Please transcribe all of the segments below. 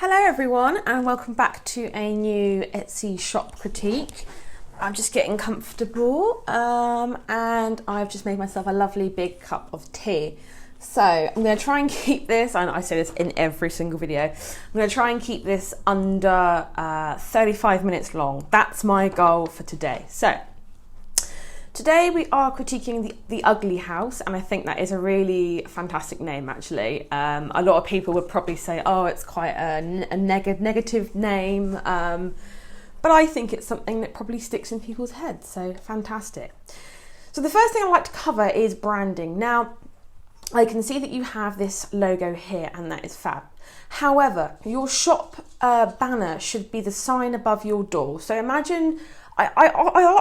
Hello everyone and welcome back to a new Etsy shop critique. I'm just getting comfortable and I've just made myself a lovely big cup of tea. So I'm going to try and keep this, and I say this in every single video, I'm going to try and keep this under 35 minutes long. That's my goal for today. So today we are critiquing the Ugly House, and I think that is a really fantastic name actually. A lot of people would probably say, oh, it's quite a negative name, but I think it's something that probably sticks in people's heads, so fantastic. So the first thing I'd like to cover is branding. Now, I can see that you have this logo here and that is fab. However, your shop banner should be the sign above your door. So imagine, I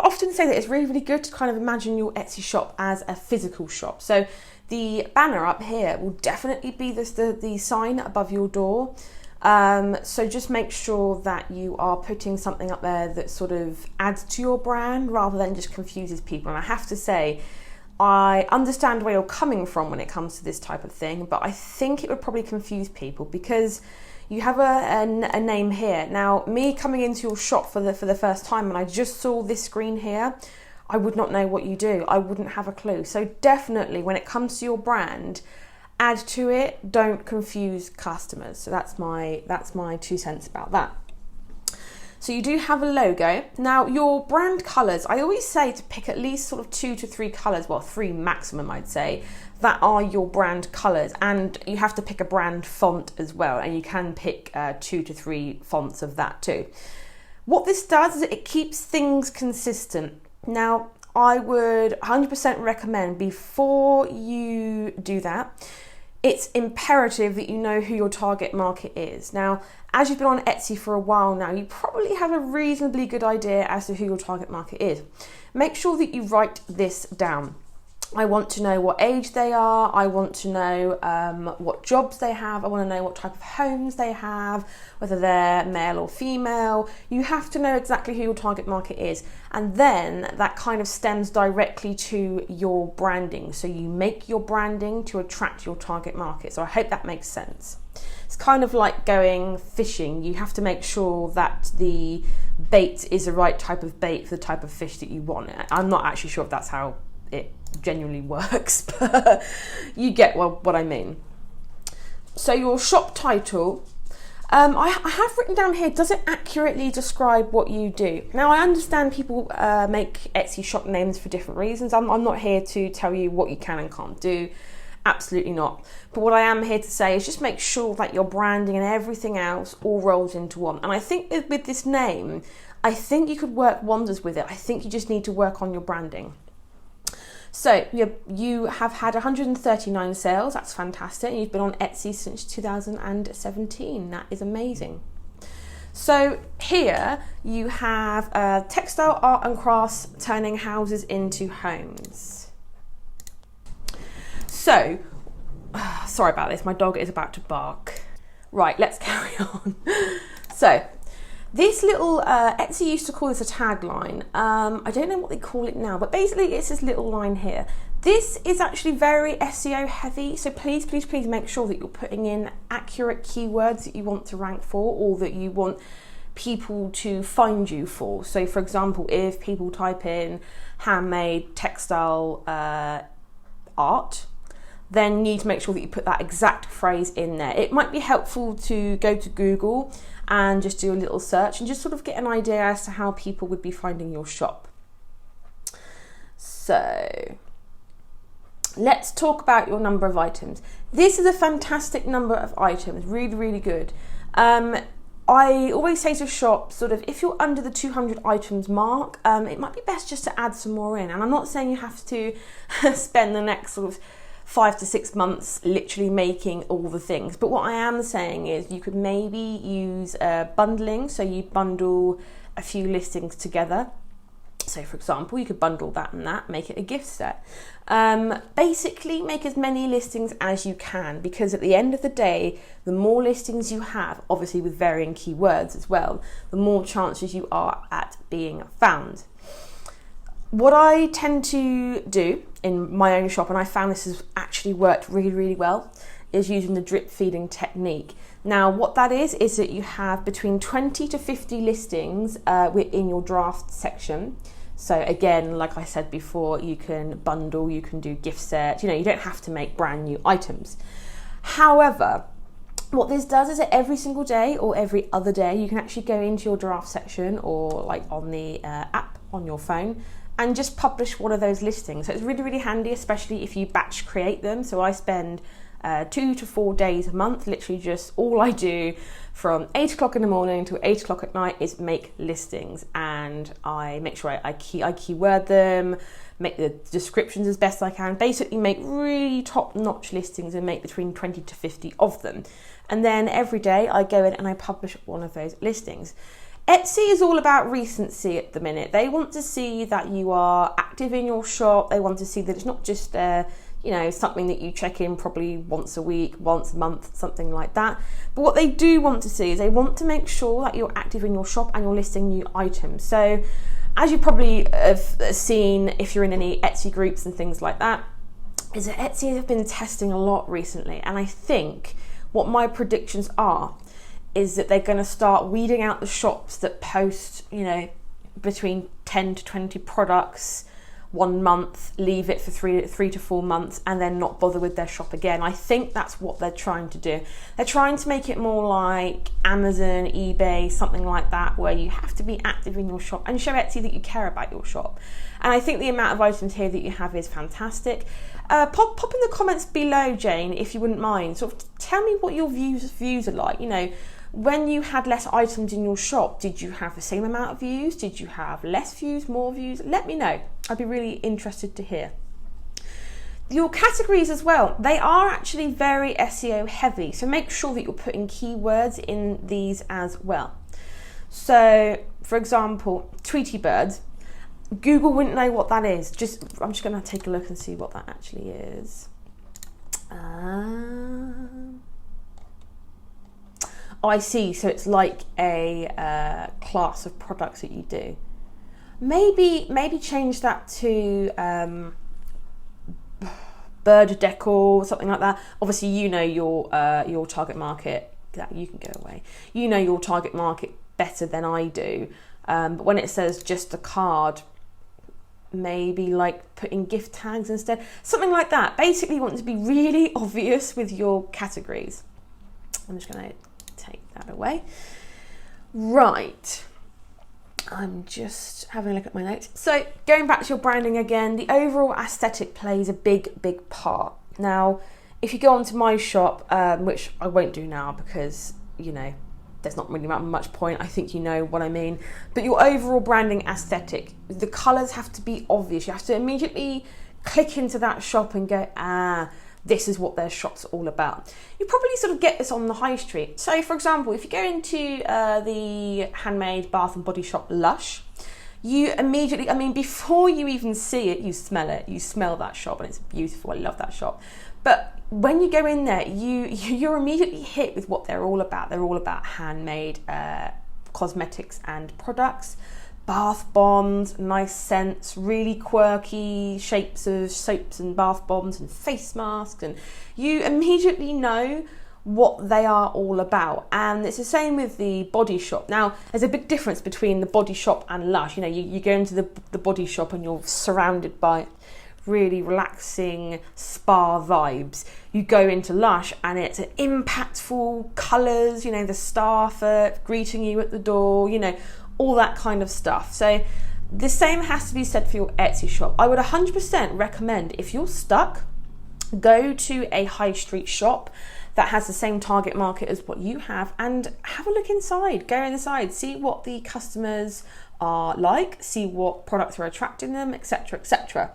often say that it's really, really good to kind of imagine your Etsy shop as a physical shop. So the banner up here will definitely be the sign above your door. So just make sure that you are putting something up there that sort of adds to your brand rather than just confuses people. And I have to say, I understand where you're coming from when it comes to this type of thing, but I think it would probably confuse people because you have a name here. Now, me coming into your shop for the first time and I just saw this screen here, I would not know what you do. I wouldn't have a clue. So definitely when it comes to your brand, add to it, don't confuse customers. So that's my 2 cents about that. So you do have a logo. Now your brand colours, I always say to pick at least sort of 2 to 3 colours, well 3 maximum I'd say, that are your brand colours, and you have to pick a brand font as well, and you can pick 2 to 3 fonts of that too. What this does is it keeps things consistent. Now I would 100% recommend before you do that, it's imperative that you know who your target market is. Now, as you've been on Etsy for a while now, you probably have a reasonably good idea as to who your target market is. Make sure that you write this down. I want to know what age they are. I want to know what jobs they have. I want to know what type of homes they have, whether they're male or female. You have to know exactly who your target market is. And then that kind of stems directly to your branding. So you make your branding to attract your target market. So I hope that makes sense. It's kind of like going fishing. You have to make sure that the bait is the right type of bait for the type of fish that you want. I'm not actually sure if that's how it genuinely works, but you get what I mean. So your shop title, I have written down here, does it accurately describe what you do? Now I understand people make Etsy shop names for different reasons. I'm not here to tell you what you can and can't do, absolutely not. But what I am here to say is just make sure that your branding and everything else all rolls into one. And I think with this name, I think you could work wonders with it. I think you just need to work on your branding. So you have had 139 sales, that's fantastic. You've been on Etsy since 2017, that is amazing. So here you have textile art and crafts turning houses into homes. So, sorry about this, my dog is about to bark. Right, let's carry on. So, this little, Etsy used to call this a tagline. I don't know what they call it now, but basically it's this little line here. This is actually very SEO heavy, so please, please, please make sure that you're putting in accurate keywords that you want to rank for or that you want people to find you for. So for example, if people type in handmade textile art, then you need to make sure that you put that exact phrase in there. It might be helpful to go to Google and just do a little search and just sort of get an idea as to how people would be finding your shop. So let's talk about your number of items. This is a fantastic number of items, really, really good. I always say to shops, sort of, if you're under the 200 items mark, it might be best just to add some more in. And I'm not saying you have to spend the next sort of 5 to 6 months literally making all the things. But what I am saying is you could maybe use bundling. So you bundle a few listings together. So for example, you could bundle that and that, make it a gift set. Basically make as many listings as you can, because at the end of the day, the more listings you have, obviously with varying keywords as well, the more chances you are at being found. What I tend to do in my own shop, and I found this has actually worked really, really well, is using the drip feeding technique. Now, what that is that you have between 20 to 50 listings within your draft section. So again, like I said before, you can bundle, you can do gift sets, you don't have to make brand new items. However, what this does is that every single day or every other day, you can actually go into your draft section or like on the app on your phone and just publish one of those listings. So it's really, really handy, especially if you batch create them. So I spend 2 to 4 days a month, literally just all I do from 8 o'clock in the morning to 8 o'clock at night is make listings, and I make sure I keyword them, make the descriptions as best I can, basically make really top-notch listings and make between 20 to 50 of them. And then every day I go in and I publish one of those listings. Etsy is all about recency at the minute. They want to see that you are active in your shop. They want to see that it's not just something that you check in probably once a week, once a month, something like that. But what they do want to see is they want to make sure that you're active in your shop and you're listing new items. So as you probably have seen if you're in any Etsy groups and things like that, is that Etsy have been testing a lot recently. And I think what my predictions are is that they're going to start weeding out the shops that post, between 10 to 20 products 1 month, leave it for three to 4 months, and then not bother with their shop again. I think that's what they're trying to do. They're trying to make it more like Amazon, eBay, something like that, where you have to be active in your shop and show Etsy that you care about your shop. And I think the amount of items here that you have is fantastic. Pop in the comments below, Jane, if you wouldn't mind. Sort of tell me what your views are like. When you had less items in your shop, did you have the same amount of views? Did you have less views, more views? Let me know. I'd be really interested to hear. Your categories as well, they are actually very SEO heavy, so make sure that you're putting keywords in these as well. So, for example, Tweety birds, Google wouldn't know what that is. I'm just going to take a look and see what that actually is. Oh, I see. So it's like a class of products that you do. Maybe change that to bird decor, something like that. Obviously, your target market. That you can go away. Your target market better than I do. But when it says just a card, maybe like putting gift tags instead, something like that. Basically, you want to be really obvious with your categories. I'm just going to take that away. Right. I'm just having a look at my notes. So going back to your branding again, the overall aesthetic plays a big part. Now, if you go onto my shop, which I won't do now because, there's not really much point. I think you know what I mean. But your overall branding aesthetic, the colours have to be obvious. You have to immediately click into that shop and go, this is what their shop's all about. You probably sort of get this on the high street. So, for example, if you go into the Handmade Bath and Body Shop Lush, you immediately, before you even see it, you smell it. You smell that shop and it's beautiful. I love that shop. But when you go in there, you're immediately hit with what they're all about. They're all about handmade cosmetics and products. Bath bombs, nice scents, really quirky shapes of soaps and bath bombs and face masks, and you immediately know what they are all about. And it's the same with the Body Shop. Now, there's a big difference between the Body Shop and Lush. You go into the Body Shop and you're surrounded by really relaxing spa vibes. You go into Lush and it's impactful colours, the staff are greeting you at the door, all that kind of stuff. So the same has to be said for your Etsy shop. I would 100% recommend, if you're stuck, go to a high street shop that has the same target market as what you have and have a look inside. Go inside, see what the customers are like, see what products are attracting them, etc, etc.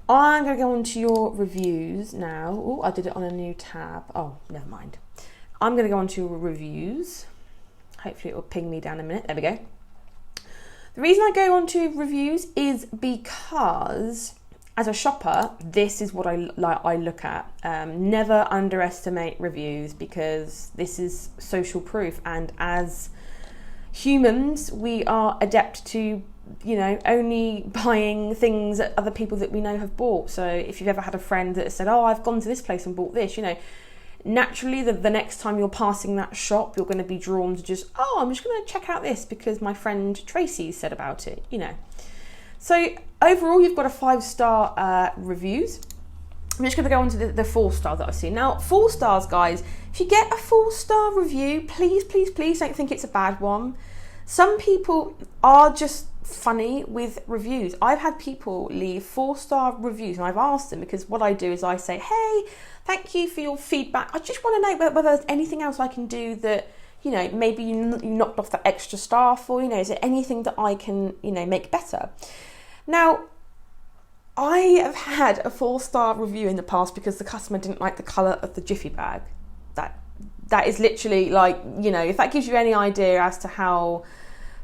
I'm going to go on to your reviews now. Oh, I did it on a new tab. Oh, never mind. I'm going to go on to your reviews. Hopefully it will ping me down in a minute. There we go. The reason I go on to reviews is because as a shopper, this is what I look at. Never underestimate reviews because this is social proof. And as humans, we are adept to you know, only buying things that other people that we know have bought. So if you've ever had a friend that said, oh, I've gone to this place and bought this, you know, naturally the next time you're passing that shop, you're going to be drawn to just, oh, I'm just going to check out this because my friend Tracy said about it, you know. So overall, you've got a 5-star reviews. I'm just going to go on to the 4-star that I've seen. Now, 4 stars, guys, if you get a 4-star review, please, please, please don't think it's a bad one. Some people are just funny with reviews. I've had people leave 4-star reviews and I've asked them, because what I do is I say, hey, thank you for your feedback. I just want to know whether there's anything else I can do that, you know, maybe you knocked off that extra star for, you know, is there anything that I can, you know, make better? Now, I have had a 4-star review in the past because the customer didn't like the colour of the Jiffy bag. That is literally like, you know, if that gives you any idea as to how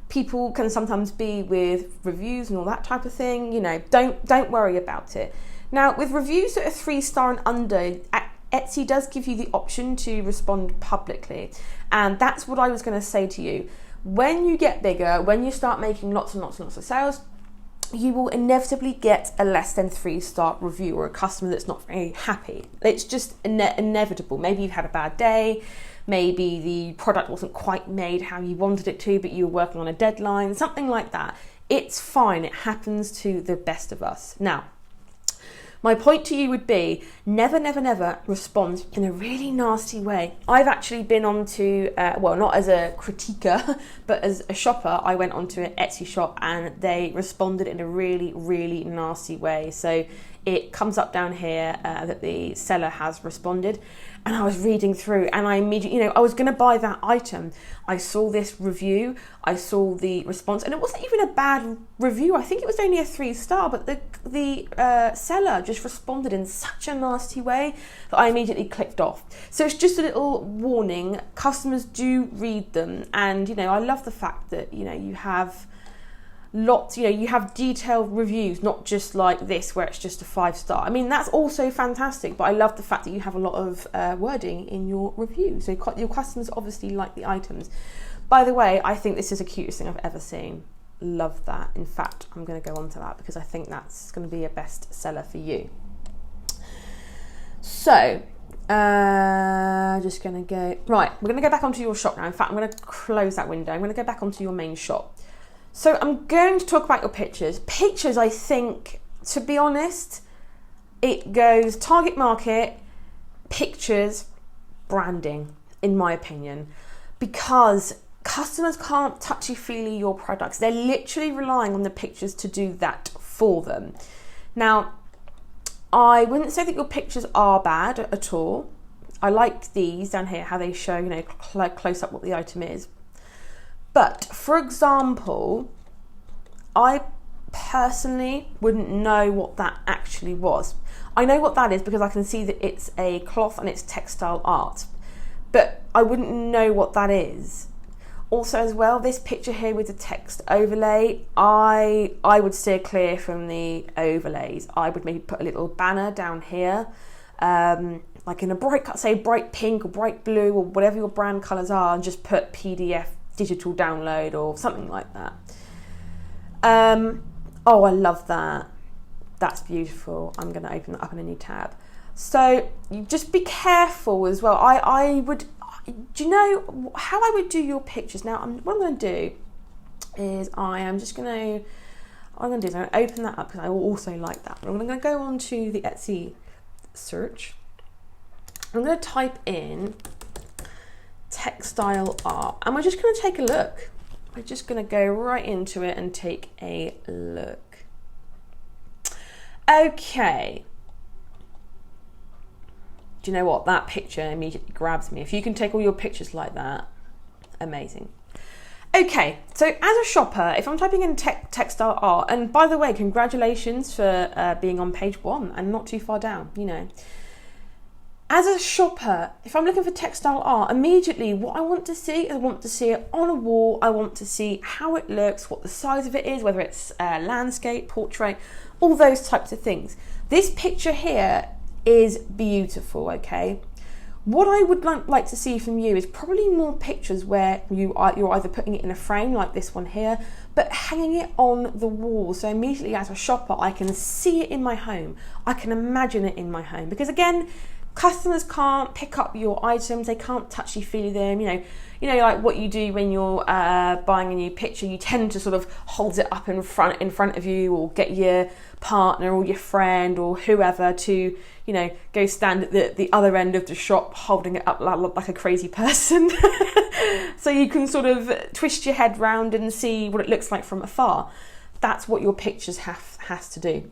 people can sometimes be with reviews and all that type of thing, you know, don't worry about it. Now, with reviews that are 3-star and under, Etsy does give you the option to respond publicly. And that's what I was going to say to you. When you get bigger, when you start making lots and lots and lots of sales, you will inevitably get a less than 3-star review or a customer that's not very happy. It's just inevitable. Maybe you've had a bad day. Maybe the product wasn't quite made how you wanted it to, but you were working on a deadline, something like that. It's fine. It happens to the best of us. Now, my point to you would be never, never, never respond in a really nasty way. I've actually been onto, well, not as a critiquer, but as a shopper, I went onto an Etsy shop and they responded in a really, really nasty way. So it comes up down here that the seller has responded. And I was reading through and I immediately, you know, I was going to buy that item. I saw this review, I saw the response, and it wasn't even a bad review. I think it was only a 3-star, but the seller just responded in such a nasty way that I immediately clicked off. So it's just a little warning. Customers do read them. And, you know, I love the fact that, you know, you have lots, you know, you have detailed reviews, not just like this where it's just a 5-star. I mean, that's also fantastic, but I love the fact that you have a lot of wording in your review. So your customers obviously like the items. By the way, I think this is the cutest thing I've ever seen. Love that. In fact, I'm going to go on to that because I think that's going to be a best seller for you. So, just going to go, right, we're going to go back onto your shop now. In fact, I'm going to close that window. I'm going to go back onto your main shop. So I'm going to talk about your pictures. Pictures, I think, to be honest, it goes target market, pictures, branding, in my opinion, because customers can't touchy-feely your products. They're literally relying on the pictures to do that for them. Now, I wouldn't say that your pictures are bad at all. I like these down here, how they show, you know, close up what the item is. But, for example, I personally wouldn't know what that actually was. I know what that is because I can see that it's a cloth and it's textile art, but I wouldn't know what that is. Also as well, this picture here with the text overlay, I would steer clear from the overlays. I would maybe put a little banner down here, like in a bright, say bright pink or bright blue or whatever your brand colours are, and just put PDF digital download or something like that. Oh, I love that. That's beautiful. I'm going to open that up in a new tab. So you just be careful as well. I would, do you know how I would do your pictures? Now, what I'm going to do is I'm going to open that up because I will also like that. But I'm going to go on to the Etsy search. I'm going to type in textile art and we're just going to take a look. We're just going to go right into it and take a look. Okay. Do you know what? That picture immediately grabs me. If you can take all your pictures like that, amazing. Okay, so as a shopper, if I'm typing in textile art, and by the way, congratulations for being on page 1 and not too far down, you know. As a shopper, if I'm looking for textile art, immediately what I want to see is I want to see it on a wall. I want to see how it looks, what the size of it is, whether it's landscape, portrait, all those types of things. This picture here is beautiful, okay? What I would like to see from you is probably more pictures where you're either putting it in a frame like this one here, but hanging it on the wall. So immediately as a shopper, I can see it in my home. I can imagine it in my home. Because again, customers can't pick up your items. They can't touchy-feely them. You know, like what you do when you're buying a new picture, you tend to sort of hold it up in front of you, or get your partner or your friend or whoever to, you know, go stand at the other end of the shop holding it up like a crazy person. So you can sort of twist your head round and see what it looks like from afar. That's what your pictures has to do.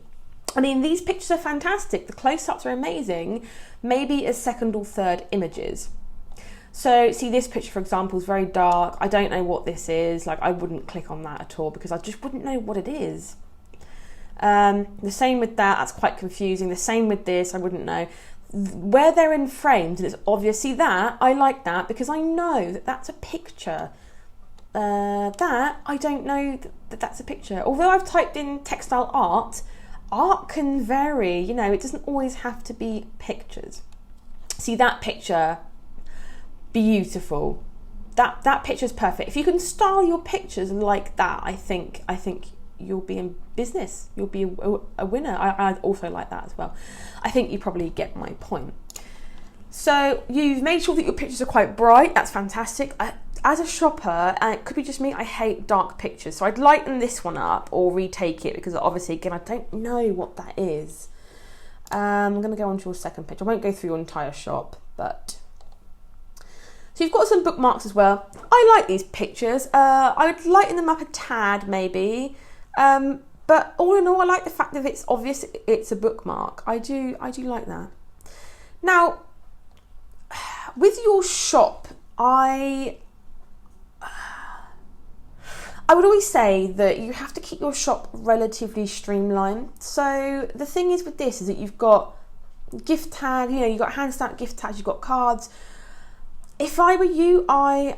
I mean, these pictures are fantastic. The close-ups are amazing, maybe as second or third images. So see, this picture, for example, is very dark. I don't know what this is. Like, I wouldn't click on that at all because I just wouldn't know what it is. The same with that, that's quite confusing. The same with this, I wouldn't know. Where they're in frames and it's obvious, see that, I like that because I know that that's a picture. That, I don't know that that's a picture. Although I've typed in textile art can vary, you know, it doesn't always have to be pictures. See that picture, beautiful. That picture is perfect. If you can style your pictures like that, I think you'll be in business. You'll be a winner. I also like that as well. I think you probably get my point. So you've made sure that your pictures are quite bright. That's fantastic. As a shopper, and it could be just me, I hate dark pictures. So I'd lighten this one up or retake it because obviously, again, I don't know what that is. I'm going to go on to your second picture. I won't go through your entire shop, but... So you've got some bookmarks as well. I like these pictures. I would lighten them up a tad maybe. But all in all, I like the fact that it's obvious it's a bookmark. I do like that. Now, with your shop, I would always say that you have to keep your shop relatively streamlined. So the thing is with this is that you've got gift tag, you know, you've got hand stamped gift tags, you've got cards. If I were you, I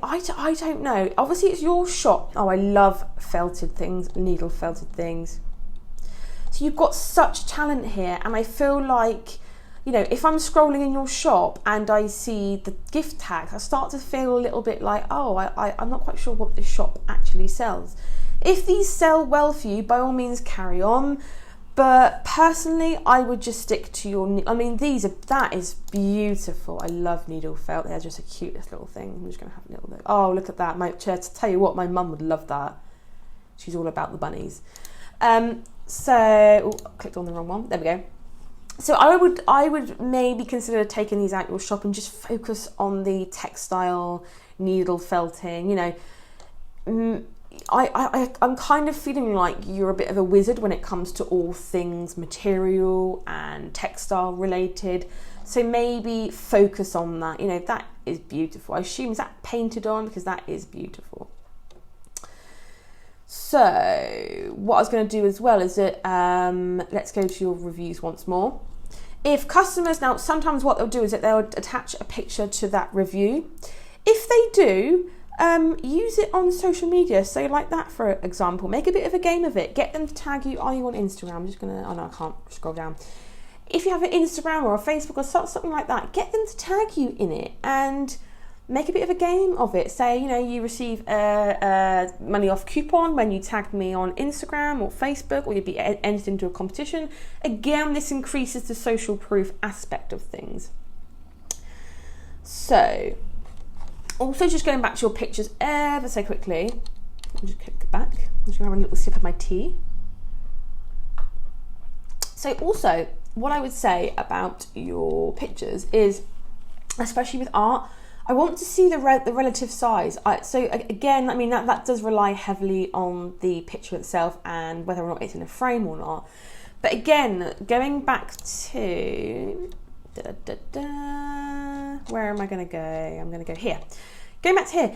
don't know. Obviously, it's your shop. Oh, I love felted things, needle felted things. So you've got such talent here, and I feel like, you know, if I'm scrolling in your shop and I see the gift tags, I start to feel a little bit like, oh, I'm not quite sure what this shop actually sells. If these sell well for you, by all means carry on. But personally, I would just stick to your, I mean, that is beautiful. I love needle felt. They're just the cutest little thing. I'm just going to have a little look. Oh, look at that. To tell you what, my mum would love that. She's all about the bunnies. I clicked on the wrong one. There we go. So I would maybe consider taking these out your shop and just focus on the textile needle felting, you know. I'm kind of feeling like you're a bit of a wizard when it comes to all things material and textile related. So maybe focus on that. You know, that is beautiful. I assume, is that painted on? Because that is beautiful. So what I was going to do as well is that, let's go to your reviews once more. If customers, now sometimes what they'll do is that they'll attach a picture to that review. If they do, use it on social media. So like that, for example, make a bit of a game of it. Get them to tag you. Are you on Instagram? I'm just gonna, oh no, I can't scroll down. If you have an Instagram or a Facebook or something like that, get them to tag you in it and make a bit of a game of it. Say, you know, you receive a money off coupon when you tag me on Instagram or Facebook, or you'd be entered into a competition. Again, this increases the social proof aspect of things. So, also, just going back to your pictures ever so quickly. I'll just click back. I'm just going to have a little sip of my tea. So also, what I would say about your pictures is, especially with art, I want to see the relative size. So again, I mean, that does rely heavily on the picture itself and whether or not it's in a frame or not. But again, going back to... where am I going to go? I'm going to go here. Going back to here,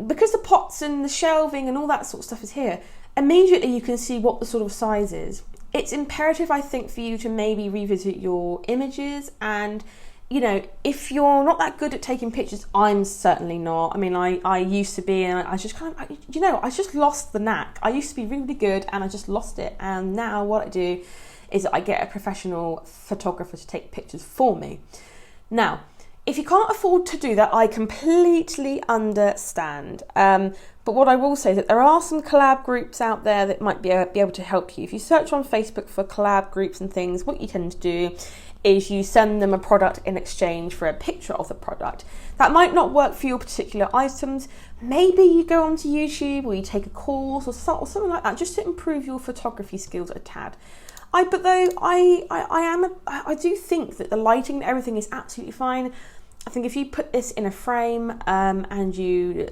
because the pots and the shelving and all that sort of stuff is here, immediately you can see what the sort of size is. It's imperative, I think, for you to maybe revisit your images. And, you know, if you're not that good at taking pictures, I'm certainly not. I mean, I used to be, and I just kind of, you know, I just lost the knack. I used to be really, really good, and I just lost it. And now what I do is I get a professional photographer to take pictures for me. Now, If you can't afford to do that, I completely understand. But what I will say is that there are some collab groups out there that might be able to help you. If you search on Facebook for collab groups and things, what you tend to do is you send them a product in exchange for a picture of the product. That might not work for your particular items. Maybe you go onto YouTube or you take a course or something like that just to improve your photography skills a tad. I do think that the lighting and everything is absolutely fine. I think if you put this in a frame and you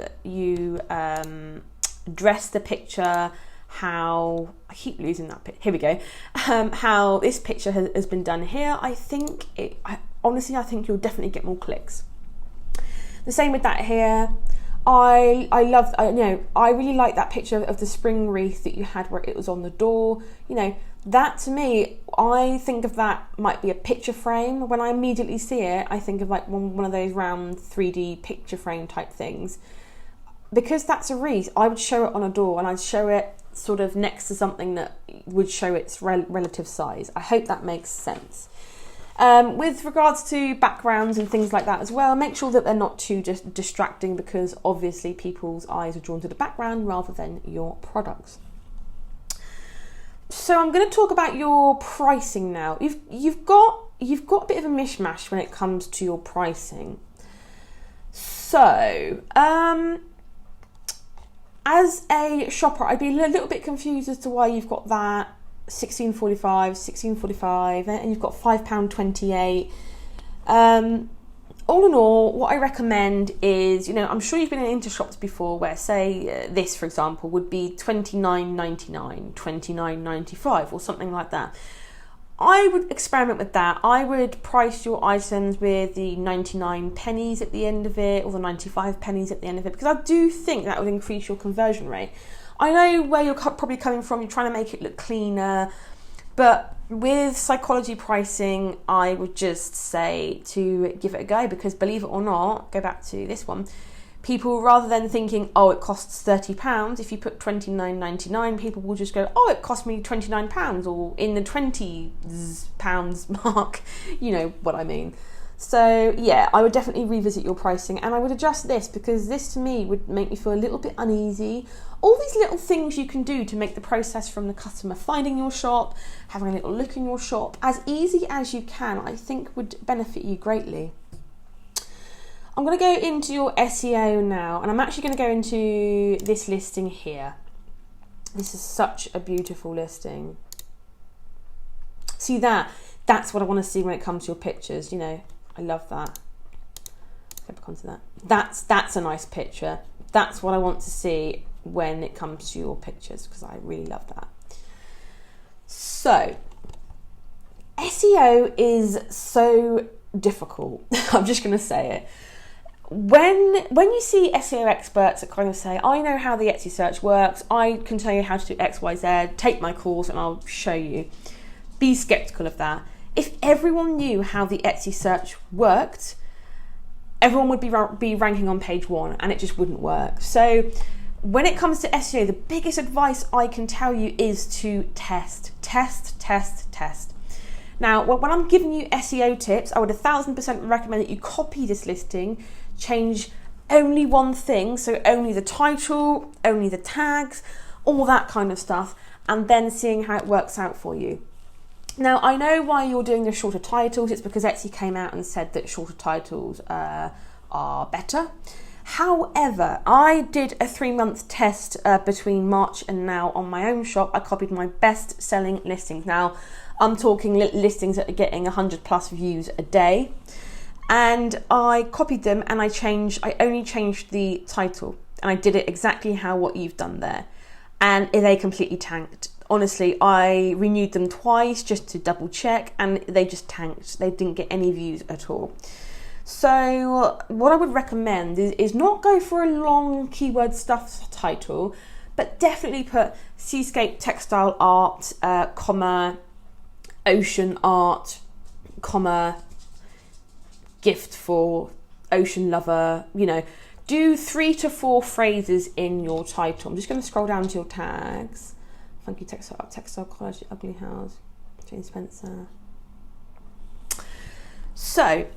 dress the picture how, I keep losing that picture, here we go, how this picture has been done here, honestly I think you'll definitely get more clicks. The same with that here. I really like that picture of the spring wreath that you had where it was on the door. That to me, I think of that might be a picture frame. When I immediately see it, I think of like one of those round 3D picture frame type things. Because that's a wreath, I would show it on a door and I'd show it sort of next to something that would show its relative size. I hope that makes sense. With regards to backgrounds and things like that as well, make sure that they're not too just distracting, because obviously people's eyes are drawn to the background rather than your products. So I'm going to talk about your pricing now. You've got a bit of a mishmash when it comes to your pricing. So as a shopper, I'd be a little bit confused as to why you've got that £16.45, and you've got £5.28. All in all, what I recommend is, I'm sure you've been into shops before where, say, this, for example, would be £29.99, £29.95 or something like that. I would experiment with that. I would price your items with the 99 pennies at the end of it, or the 95 pennies at the end of it, because I do think that would increase your conversion rate. I know where you're probably coming from, you're trying to make it look cleaner, but with psychology pricing, I would just say to give it a go, because believe it or not, go back to this one, people, rather than thinking, oh, it costs £30, if you put £29.99, people will just go, oh, it cost me £29, or in the £20 mark, you know what I mean. So yeah, I would definitely revisit your pricing, and I would adjust this, because this to me would make me feel a little bit uneasy. All these little things you can do to make the process from the customer finding your shop, having a little look in your shop, as easy as you can, I think would benefit you greatly. I'm going to go into your SEO now, and I'm actually going to go into this listing here. This is such a beautiful listing. See that? That's what I want to see when it comes to your pictures, I love that. Go back onto that. That's a nice picture. That's what I want to see when it comes to your pictures, because I really love that. So, SEO is so difficult. I'm just going to say it. When you see SEO experts that kind of say, I know how the Etsy search works, I can tell you how to do X, Y, Z, take my course and I'll show you. Be skeptical of that. If everyone knew how the Etsy search worked, everyone would be ranking on page 1, and it just wouldn't work. So when it comes to SEO, the biggest advice I can tell you is to test. Now, when I'm giving you SEO tips, I would 1000% recommend that you copy this listing, change only one thing, so only the title, only the tags, all that kind of stuff, and then seeing how it works out for you. Now, I know why you're doing the shorter titles. It's because Etsy came out and said that shorter titles are better. However, I did a 3-month test between March and now on my own shop. I copied my best selling listings. Now, I'm talking listings that are getting 100 plus views a day. And I copied them, and I only changed the title, and I did it exactly what you've done there. And they completely tanked. Honestly, I renewed them twice just to double check, and they just tanked. They didn't get any views at all. So what I would recommend is not go for a long keyword stuff title, but definitely put seascape textile art, comma, ocean art, comma, gift for ocean lover, do 3 to 4 phrases in your title. I'm just going to scroll down to your tags. Funky textile collage, ugly house, Jane Spencer. So,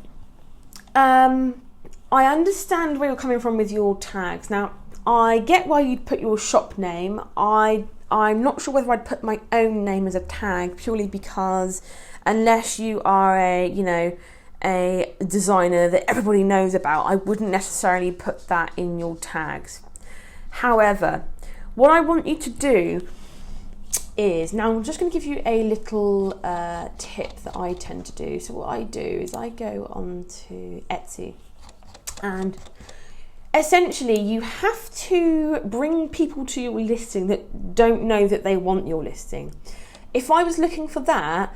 I understand where you're coming from with your tags. Now, I get why you'd put your shop name. I'm not sure whether I'd put my own name as a tag, purely because unless you are a designer that everybody knows about, I wouldn't necessarily put that in your tags. However, what I want you to do is, now I'm just going to give you a little tip that I tend to do. So what I do is I go onto Etsy, and essentially you have to bring people to your listing that don't know that they want your listing. If I was looking for that,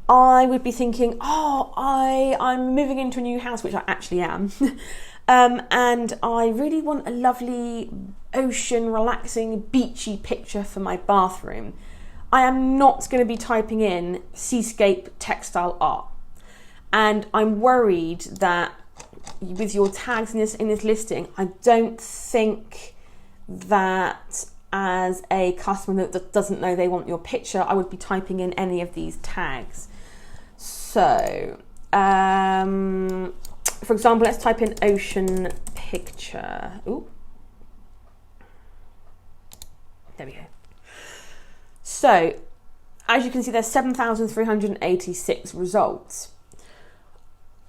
I would be thinking, I'm moving into a new house, which I actually am. And I really want a lovely ocean, relaxing, beachy picture for my bathroom. I am not going to be typing in seascape textile art. And I'm worried that with your tags in this listing, I don't think that as a customer that doesn't know they want your picture, I would be typing in any of these tags. So, for example, let's type in ocean picture. Ooh. There we go. So, as you can see, there's 7,386 results.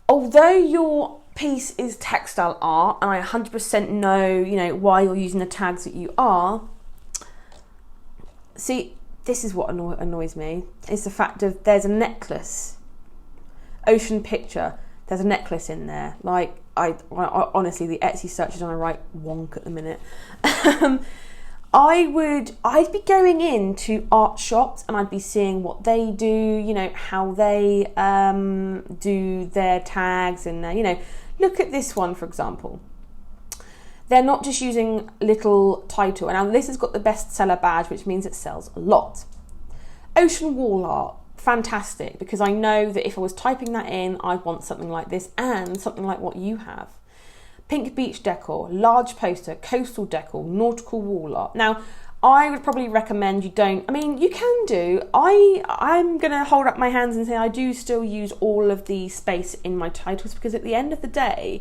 Although your piece is textile art, and I 100% know, why you're using the tags that you are. See, this is what annoys me. It's the fact of there's a necklace, ocean picture. There's a necklace in there. Like, I honestly, the Etsy search is on a right wonk at the minute. I'd be going into art shops and I'd be seeing what they do, how they do their tags, and look at this one, for example. They're not just using little title. And now this has got the bestseller badge, which means it sells a lot. Ocean wall art, fantastic, because I know that if I was typing that in, I'd want something like this and something like what you have. Pink beach decor, large poster, coastal decor, nautical wall art. Now, I would probably recommend you don't, you can do. I'm going to hold up my hands and say I do still use all of the space in my titles, because at the end of the day,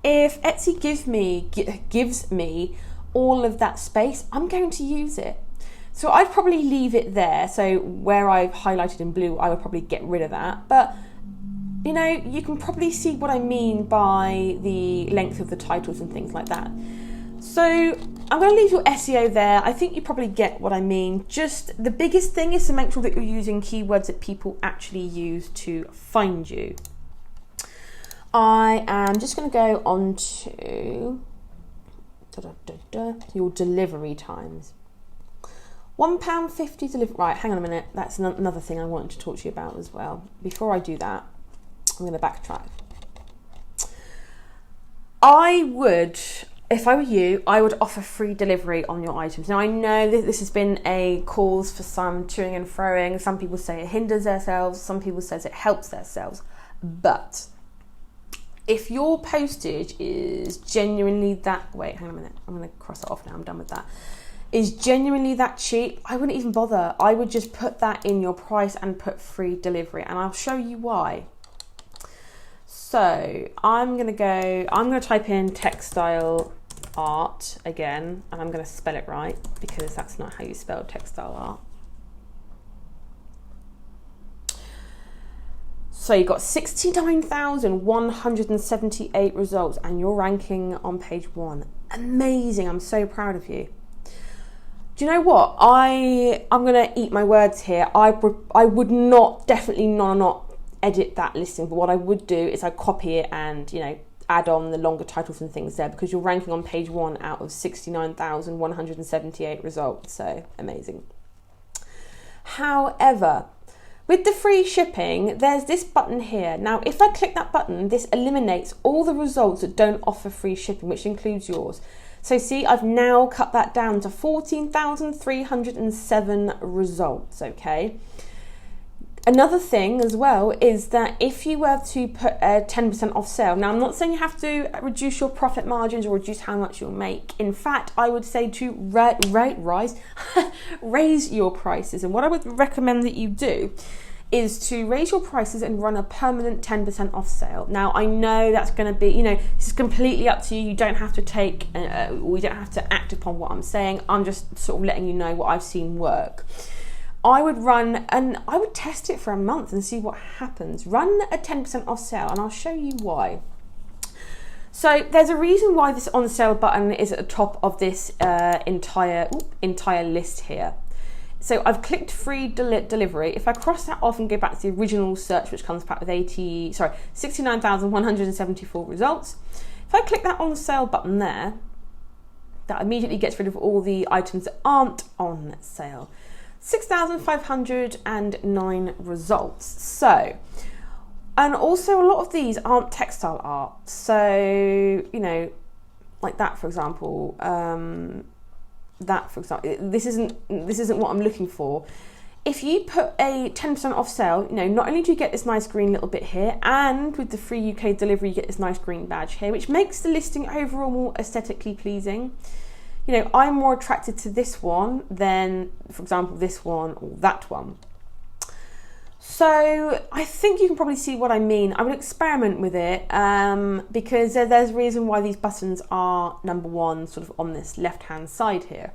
if Etsy gives me all of that space, I'm going to use it. So I'd probably leave it there. So where I've highlighted in blue, I would probably get rid of that. But you can probably see what I mean by the length of the titles and things like that. So I'm going to leave your SEO there. I think you probably get what I mean. Just the biggest thing is to make sure that you're using keywords that people actually use to find you. I am just going to go on to your delivery times. £1.50 delivery. Right, hang on a minute. That's another thing I wanted to talk to you about as well. Before I do that, I'm going to backtrack. I would, if I were you, I would offer free delivery on your items. Now, I know that this has been a cause for some toing and froing. Some people say it hinders their sales. Some people say it helps their sales. But if your postage is genuinely that... Wait, hang on a minute. I'm going to cross it off now. I'm done with that. Is genuinely that cheap, I wouldn't even bother. I would just put that in your price and put free delivery. And I'll show you why. So I'm going to type in textile art again, and I'm going to spell it right, because that's not how you spell textile art. So you've got 69,178 results, and you're ranking on page 1. Amazing. I'm so proud of you. Do you know what? I'm going to eat my words here. I would definitely not edit that listing, but what I would do is I'd copy it and, add on the longer titles and things there, because you're ranking on page 1 out of 69,178 results. So amazing. However, with the free shipping, there's this button here. Now, if I click that button, this eliminates all the results that don't offer free shipping, which includes yours. So see, I've now cut that down to 14,307 results, okay? Another thing as well is that if you were to put a 10% off sale, now I'm not saying you have to reduce your profit margins or reduce how much you'll make. In fact, I would say to raise your prices. And what I would recommend that you do is to raise your prices and run a permanent 10% off sale. Now, I know that's going to be, you know, this is completely up to you. You don't have to take, we don't have to act upon what I'm saying. I'm just sort of letting you know what I've seen work. I would run, and I would test it for a month and see what happens. Run a 10% off sale, and I'll show you why. So there's a reason why this on sale button is at the top of this entire list here. So I've clicked free delivery. If I cross that off and go back to the original search, which comes back with 69,174 results. If I click that on sale button there, that immediately gets rid of all the items that aren't on sale. 6,509 results. So, and also a lot of these aren't textile art. So, you know, like that, for example, this isn't what I'm looking for. If you put a 10% off sale, you know, not only do you get this nice green little bit here, and with the free UK delivery, you get this nice green badge here, which makes the listing overall more aesthetically pleasing. You know, I'm more attracted to this one than, for example, this one or that one. So I think you can probably see what I mean. I would experiment with it because there's a reason why these buttons are number one sort of on this left-hand side here.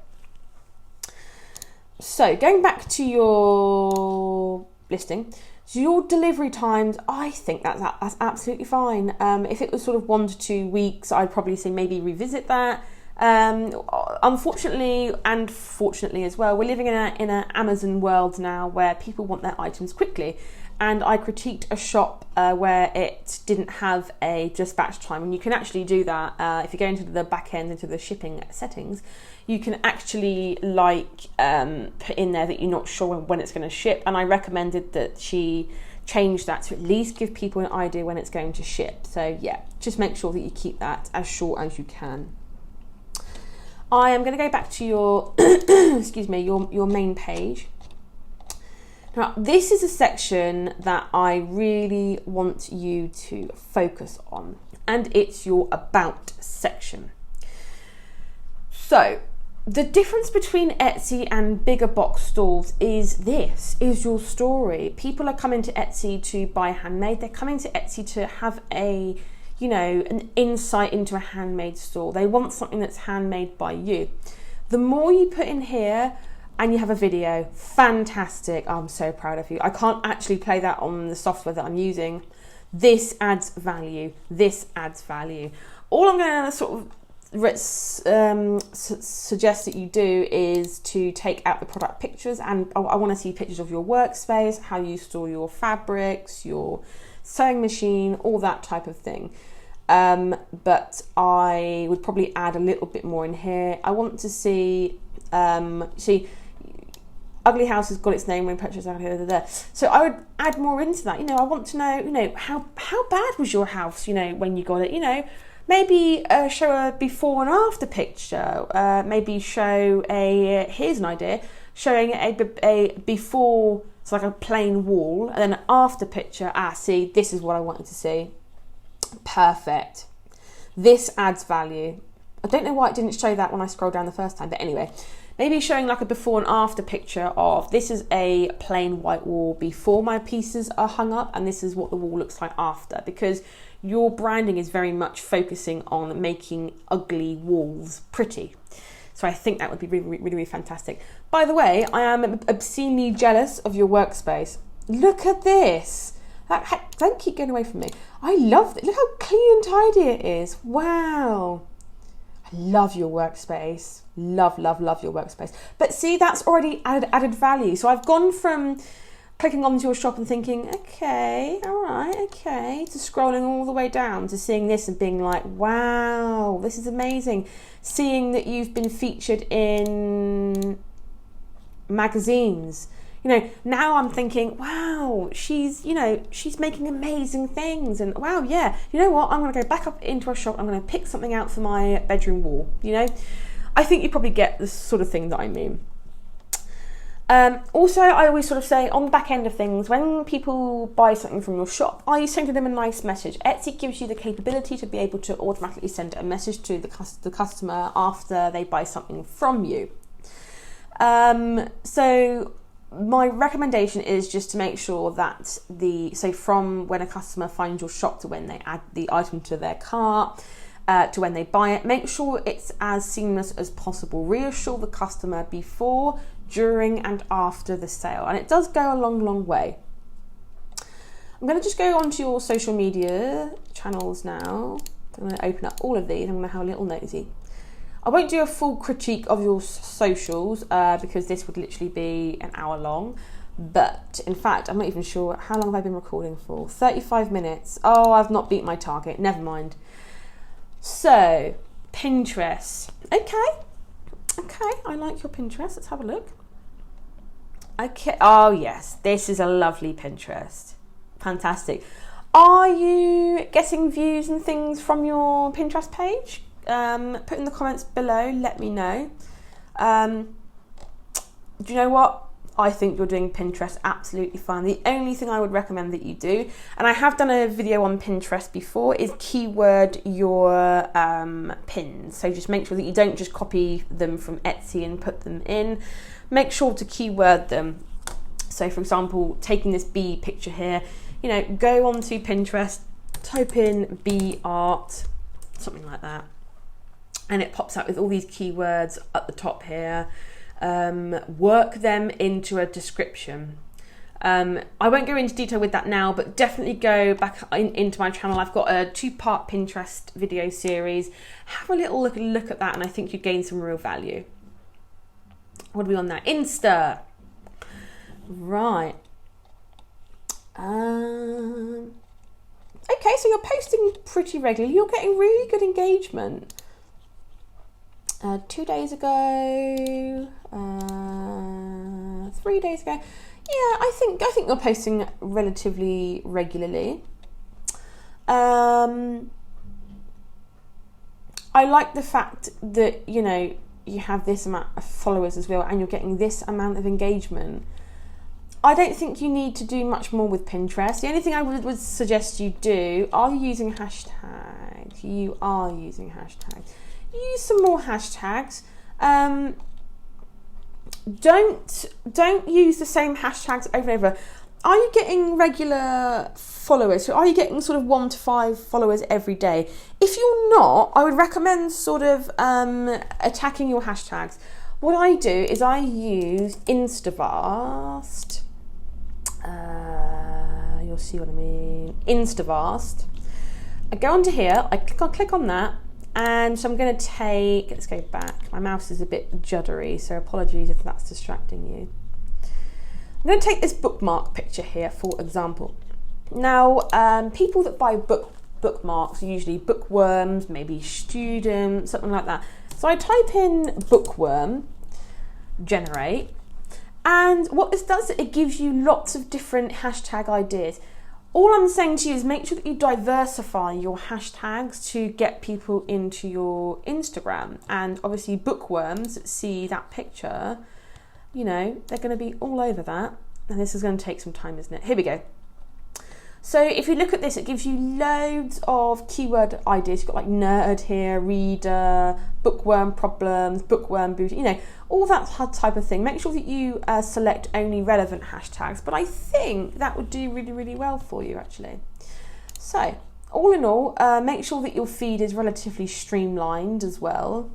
So going back to your listing, so your delivery times, I think that's absolutely fine. If it was sort of 1 to 2 weeks, I'd probably say maybe revisit that. Unfortunately and fortunately as well, we're living in an Amazon world now where people want their items quickly, and I critiqued a shop where it didn't have a dispatch time, and you can actually do that if you go into the back end, into the shipping settings. You can actually put in there that you're not sure when it's going to ship, and I recommended that she change that to at least give people an idea when it's going to ship. So yeah, just make sure that you keep that as short as you can. I am going to go back to your, excuse me, your main page. Now, this is a section that I really want you to focus on, and it's your About section. So, the difference between Etsy and bigger box stores is your story. People are coming to Etsy to buy handmade. They're coming to Etsy to have an insight into a handmade store. They want something that's handmade by you. The more you put in here, and you have a video, fantastic. I'm so proud of you. I can't actually play that on the software that I'm using. This adds value. All I'm going to sort of suggest that you do is to take out the product pictures, and I want to see pictures of your workspace, how you store your fabrics, your sewing machine, all that type of thing. But I would probably add a little bit more in here. I want to see, Ugly House has got its name when purchased out here, there. So I would add more into that. I want to know, how bad was your house, when you got it, maybe show a before and after picture, maybe show here's an idea, showing a before, it's like a plain wall, and then an after picture, see, this is what I wanted to see. Perfect. This adds value. I don't know why it didn't show that when I scrolled down the first time, but anyway, maybe showing like a before and after picture of this is a plain white wall before my pieces are hung up, and this is what the wall looks like after, because your branding is very much focusing on making ugly walls pretty. So I think that would be really, really, really fantastic. By the way, I am obscenely jealous of your workspace. Look at this. Don't keep going away from me. I love it. Look how clean and tidy it is. Wow. I love your workspace. Love, love, love your workspace. But see, that's already added value. So I've gone from clicking onto your shop and thinking, okay, all right, okay, to scrolling all the way down to seeing this and being like, wow, this is amazing. Seeing that you've been featured in magazines. Now I'm thinking, wow, she's making amazing things, and wow, yeah, you know what? I'm going to go back up into a shop. I'm going to pick something out for my bedroom wall. I think you probably get the sort of thing that I mean. Also, I always sort of say on the back end of things, when people buy something from your shop, are you sending them a nice message? Etsy gives you the capability to be able to automatically send a message to the customer after they buy something from you. So my recommendation is just to make sure that so from when a customer finds your shop to when they add the item to their cart, to when they buy it, make sure it's as seamless as possible. Reassure the customer before, during and after the sale, and it does go a long way. I'm going to just go onto your social media channels now. I'm going to open up all of these. I'm going to have a little nosy. I won't do a full critique of your socials because this would literally be an hour long. But in fact, I'm not even sure how long have I been recording for. 35 minutes. Oh, I've not beat my target. Never mind. So, Pinterest. Okay, I like your Pinterest. Let's have a look. Okay. Oh yes, this is a lovely Pinterest. Fantastic. Are you getting views and things from your Pinterest page? Put in the comments below, let me know. Do you know what? I think you're doing Pinterest absolutely fine. The only thing I would recommend that you do, and I have done a video on Pinterest before, is keyword your pins. So just make sure that you don't just copy them from Etsy and put them in. Make sure to keyword them. So for example, taking this bee picture here, go onto Pinterest, type in bee art, something like that. And it pops out with all these keywords at the top here. Work them into a description. I won't go into detail with that now, but definitely go back into my channel. I've got a 2-part Pinterest video series. Have a little look at that, and I think you gain some real value. What are we on now? Insta. Right. Okay, so you're posting pretty regularly. You're getting really good engagement. 2 days ago, 3 days ago. Yeah, I think you're posting relatively regularly. I like the fact that you have this amount of followers as well, and you're getting this amount of engagement. I don't think you need to do much more with Pinterest. The only thing I would suggest you do, are you using hashtags? You are using hashtags. Use some more hashtags. Don't use the same hashtags over and over. Are you getting regular followers? So are you getting sort of 1 to 5 followers every day? If you're not, I would recommend sort of attacking your hashtags. What I do is I use Instavast. You'll see what I mean. Instavast. I go onto here. I click on that. And so I'm going to let's go back. My mouse is a bit juddery, so apologies if that's distracting you. I'm going to take this bookmark picture here, for example. Now, people that buy bookmarks are usually bookworms, maybe students, something like that. So I type in bookworm, generate, and what this does, it gives you lots of different hashtag ideas. All I'm saying to you is make sure that you diversify your hashtags to get people into your Instagram. And obviously bookworms that see that picture, they're going to be all over that. And this is going to take some time, isn't it? Here we go. So if you look at this, it gives you loads of keyword ideas. You've got like nerd here, reader, bookworm problems, bookworm booty, all that type of thing. Make sure that you select only relevant hashtags, but I think that would do really, really well for you actually. So all in all, make sure that your feed is relatively streamlined as well.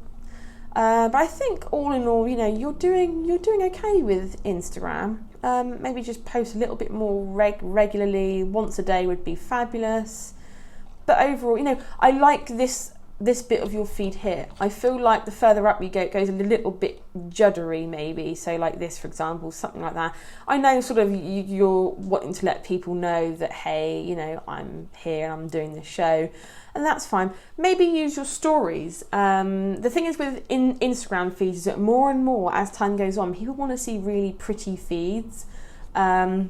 But I think all in all, you're doing okay with Instagram. Maybe just post a little bit more regularly. Once a day would be fabulous. But overall, I like this bit of your feed here. I feel like the further up you go, it goes a little bit juddery maybe. So like this, for example, something like that. I know sort of you're wanting to let people know that, hey, I'm here and I'm doing this show. And that's fine. Maybe use your stories. The thing is with Instagram feeds is that more and more as time goes on, people want to see really pretty feeds. So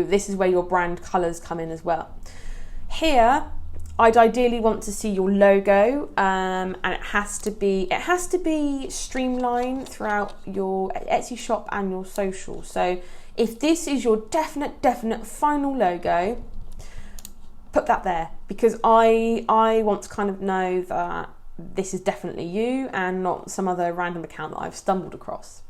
this is where your brand colours come in as well. Here, I'd ideally want to see your logo, and it has to be streamlined throughout your Etsy shop and your social. So if this is your definite final logo, put that there, because I want to kind of know that this is definitely you and not some other random account that I've stumbled across.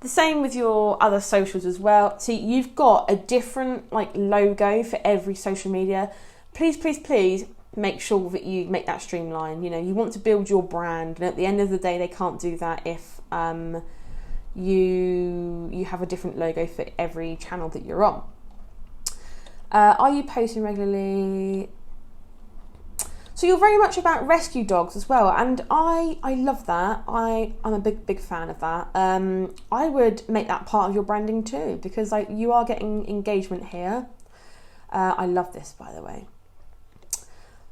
The same with your other socials as well. So you've got a different like logo for every social media. Please, please, please make sure that you make that streamlined. You know, you want to build your brand, and at the end of the day, they can't do that if you have a different logo for every channel that you're on. Are you posting regularly? So you're very much about rescue dogs as well, and I love that. I'm a big fan of that. I would make that part of your branding too, because like you are getting engagement here. I love this, by the way.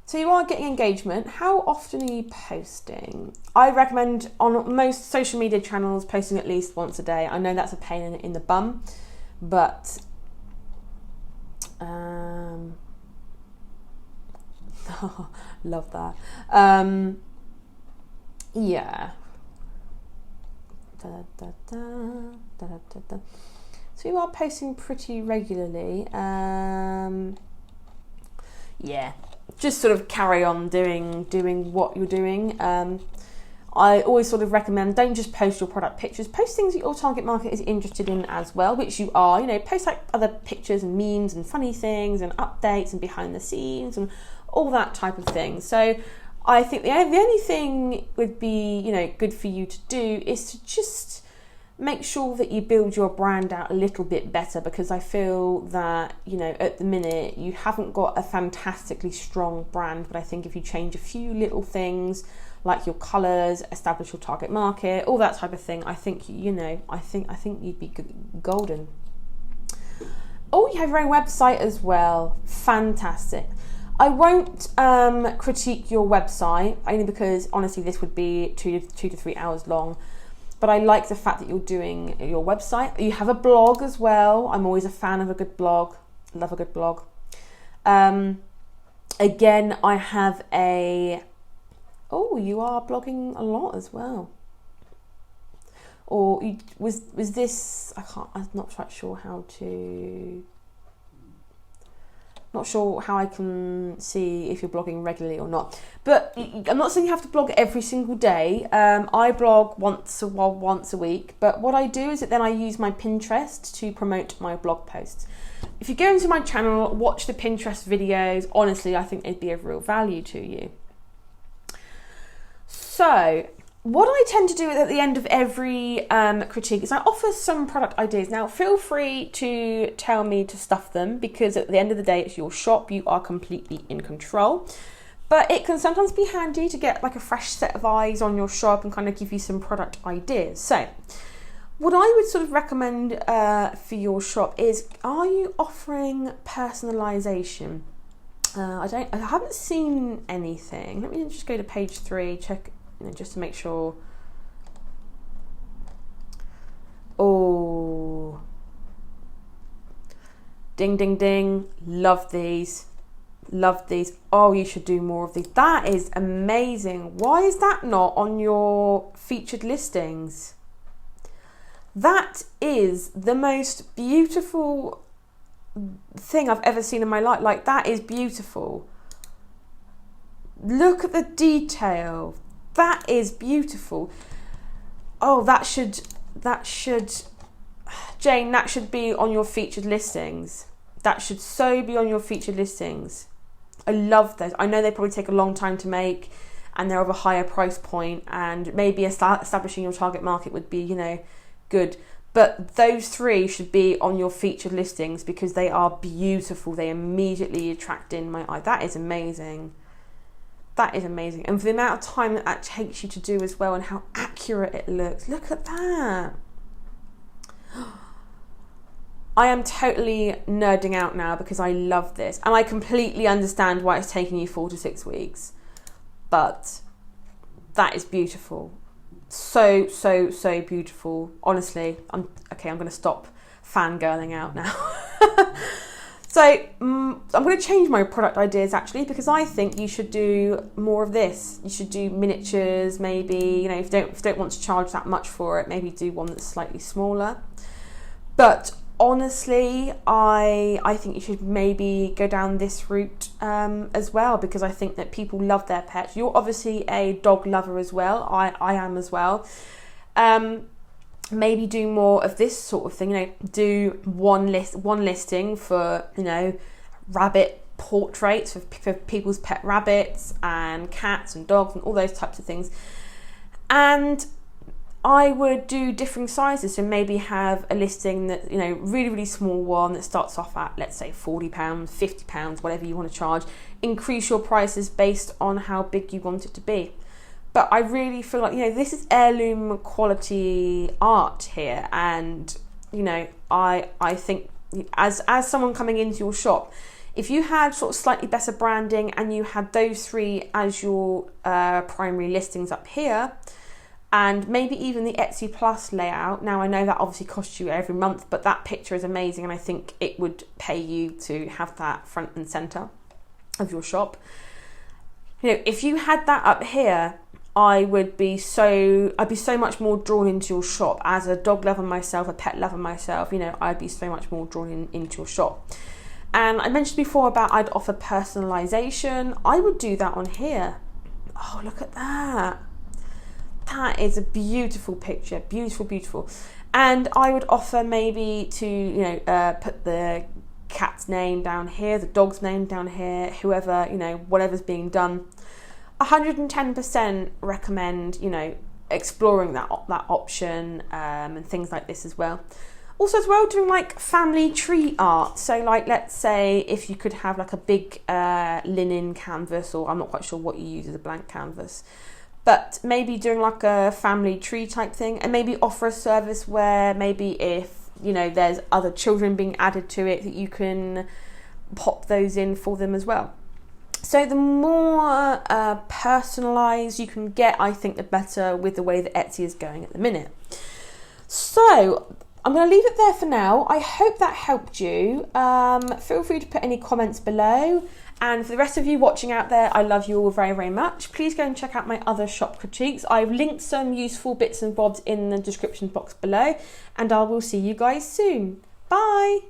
So you are getting engagement. How often are you posting? I recommend on most social media channels posting at least once a day. I know that's a pain in the bum, but love that. Yeah. So you are posting pretty regularly. Yeah. Just sort of carry on doing what you're doing. I always sort of recommend, don't just post your product pictures, post things that your target market is interested in as well, which you are. You know, post like other pictures and memes and funny things and updates and behind the scenes and all that type of thing. So I think the only thing would be, you know, good for you to do is to just make sure that you build your brand out a little bit better, because I feel that, you know, at the minute you haven't got a fantastically strong brand, but I think if you change a few little things like your colours, establish your target market, all that type of thing, I think, you know, I think you'd be golden. Oh, you have your own website as well. Fantastic. I won't critique your website, only because honestly this would be 2 to 3 hours long. But I like the fact that you're doing your website. You have a blog as well. I'm always a fan of a good blog. Love a good blog. Again, I have a... Oh, you are blogging a lot as well. Or was this... I'm not quite sure how to... Not sure how I can see if you're blogging regularly or not. But I'm not saying you have to blog every single day. I blog once a week. But what I do is that then I use my Pinterest to promote my blog posts. If you go into my channel, watch the Pinterest videos, honestly, I think they'd be of real value to you. So what I tend to do at the end of every critique is I offer some product ideas. Now, feel free to tell me to stuff them, because at the end of the day, it's your shop. You are completely in control. But it can sometimes be handy to get like a fresh set of eyes on your shop and kind of give you some product ideas. So what I would sort of recommend for your shop is, are you offering personalization? I haven't seen anything. Let me just go to page 3, check, you know, just to make sure. Oh, ding, ding, ding. Love these. Love these. Oh, you should do more of these. That is amazing. Why is that not on your featured listings? That is the most beautiful thing I've ever seen in my life. Like, that is beautiful. Look at the detail. That is beautiful. Oh, that should, Jane, that should be on your featured listings. That should so be on your featured listings. I love those. I know they probably take a long time to make and they're of a higher price point, and maybe establishing your target market would be, you know, good. But those 3 should be on your featured listings because they are beautiful. They immediately attract in my eye. That is amazing. That is amazing. And for the amount of time that takes you to do as well, and how accurate it looks. Look at that. I am totally nerding out now because I love this. And I completely understand why it's taking you 4 to 6 weeks. But that is beautiful. So, so, so beautiful. Honestly, I'm going to stop fangirling out now. So I'm going to change my product ideas actually, because I think you should do more of this. You should do miniatures, maybe, you know, if you don't want to charge that much for it, maybe do one that's slightly smaller. But honestly, I think you should maybe go down this route as well, because I think that people love their pets. You're obviously a dog lover as well. I am as well. maybe do more of this sort of thing, you know, do one listing for, you know, rabbit portraits for people's pet rabbits and cats and dogs and all those types of things. And I would do differing sizes, so maybe have a listing that, you know, really small one that starts off at, let's say, £40, £50, whatever you want to charge. Increase your prices based on how big you want it to be. But I really feel like, you know, this is heirloom quality art here, and, you know, I think as someone coming into your shop, if you had sort of slightly better branding and you had those three as your primary listings up here, and maybe even the Etsy Plus layout. Now, I know that obviously costs you every month, but that picture is amazing, and I think it would pay you to have that front and center of your shop. You know, if you had that up here, I'd be so much more drawn into your shop. As a dog lover myself, a pet lover myself, you know, I'd be so much more drawn into your shop. And I mentioned before about I'd offer personalization. I would do that on here. Oh, look at that. That is a beautiful picture, beautiful. And I would offer maybe to, you know, put the cat's name down here, the dog's name down here, whoever, you know, whatever's being done. 110% recommend, you know, exploring that option and things like this as well. Also as well, doing like family tree art. So like, let's say if you could have like a big linen canvas, or I'm not quite sure what you use as a blank canvas, but maybe doing like a family tree type thing, and maybe offer a service where maybe if, you know, there's other children being added to it, that you can pop those in for them as well. So the more personalised you can get, I think the better with the way that Etsy is going at the minute. So I'm going to leave it there for now. I hope that helped you. Feel free to put any comments below. And for the rest of you watching out there, I love you all very much. Please go and check out my other shop critiques. I've linked some useful bits and bobs in the description box below, and I will see you guys soon. Bye!